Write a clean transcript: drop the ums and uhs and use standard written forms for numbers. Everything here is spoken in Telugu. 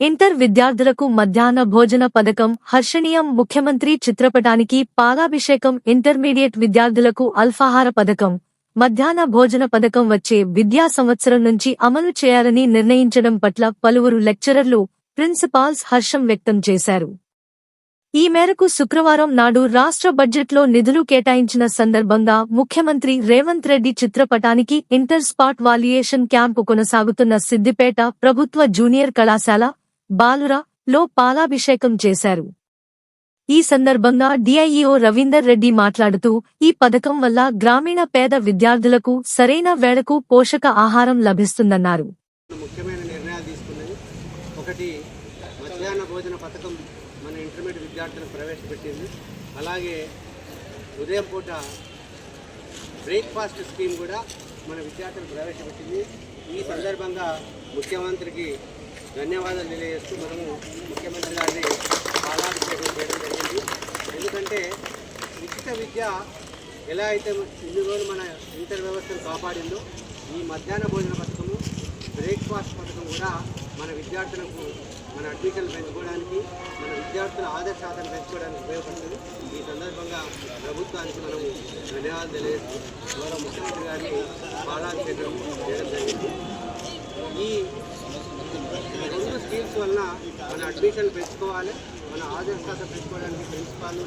ఇంటర్ విద్యార్థులకు మధ్యాహ్న భోజన పథకం హర్షణీయం. ముఖ్యమంత్రి చిత్రపటానికి పాలాభిషేకం. ఇంటర్మీడియట్ విద్యార్థులకు అల్పాహార పథకం, మధ్యాహ్న భోజన పథకం వచ్చే విద్యా సంవత్సరం నుంచి అమలు చేయాలని నిర్ణయించడం పట్ల పలువురు లెక్చరర్లు, ప్రిన్సిపాల్స్ హర్షం వ్యక్తం చేశారు. ఈ మేరకు శుక్రవారం నాడు రాష్ట్ర బడ్జెట్లో నిధులు కేటాయించిన సందర్భంగా ముఖ్యమంత్రి రేవంత్ రెడ్డి చిత్రపటానికి ఇంటర్ స్పాట్ వాల్యుయేషన్ క్యాంపు కొనసాగుతున్న సిద్దిపేట ప్రభుత్వ జూనియర్ కళాశాల బాలుర లో పాలాభిషేకం చేశారు. ఈ సందర్భంగా డిఐఇఓ రవీందర్ రెడ్డి మాట్లాడుతూ, ఈ పథకం వల్ల గ్రామీణ పేద విద్యార్థులకు సరైన వేళకు పోషక ఆహారం లభిస్తుందన్నారు. ముఖ్యమైన నిర్ణయాలు తీసుకున్నది. ఒకటి, మధ్యాహ్న భోజన పథకం మన ఇంటర్మీడియట్ విద్యార్థులకు ప్రవేశపెట్టింది. అలాగే ఉదయం పూట బ్రేక్ఫాస్ట్ స్కీమ్ కూడా మన విద్యార్థులకు ప్రవేశపెట్టింది. ఈ సందర్భంగా ముఖ్యమంత్రికి ధన్యవాదాలు తెలియజేస్తూ మనము ముఖ్యమంత్రి గారిని పాలాభిషేకం చేయడం జరిగింది. ఎందుకంటే ఉచిత విద్య ఎలా అయితే ఇన్ని రోజులు మన ఇంటర్ వ్యవస్థను కాపాడిందో, ఈ మధ్యాహ్న భోజన పథకము, బ్రేక్ఫాస్ట్ పథకం కూడా మన విద్యార్థులకు మన అడ్మిషన్లు పెంచుకోవడానికి, మన విద్యార్థుల ఆదర్శ శాతాన్ని పెంచుకోవడానికి ఉపయోగపడుతుంది. ఈ సందర్భంగా ప్రభుత్వానికి మనము ధన్యవాదాలు తెలియజేస్తూ గౌరవ ముఖ్యమంత్రి గారిని పాలాభిషేకం చేయడం జరిగింది. ఈ రెండు స్కీమ్స్ వలన మన అడ్మిషన్లు పెంచుకోవాలి, మన ఆదర్శ శాతం పెంచుకోవడానికి ప్రిన్సిపాల్